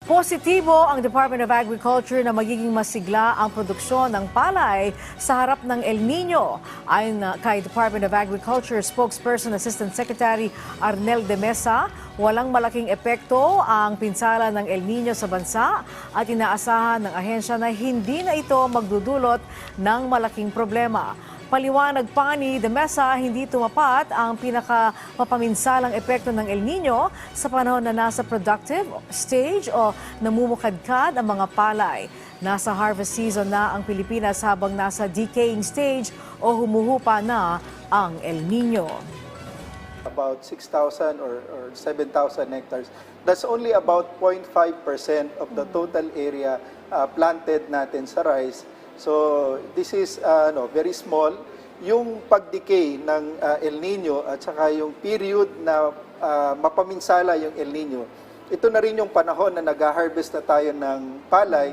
Positibo ang Department of Agriculture na magiging masigla ang produksyon ng palay sa harap ng El Nino. Ayon kay Department of Agriculture spokesperson Assistant Secretary Arnel de Mesa, walang malaking epekto ang pinsala ng El Nino sa bansa at inaasahan ng ahensya na hindi na ito magdudulot ng malaking problema. Paliwanag pa ni De Mesa, hindi tumapat ang pinakamapaminsalang epekto ng El Nino sa panahon na nasa productive stage o namumukadkad ang mga palay. Nasa harvest season na ang Pilipinas habang nasa decaying stage o humuhupa na ang El Nino. About 6,000 or 7,000 hectares. That's only about 0.5% of the total area planted natin sa rice. So this is very small. Yung pag-decay ng El Nino at saka yung period na mapaminsala yung El Nino, ito na rin yung panahon na nag-harvest na tayo ng palay.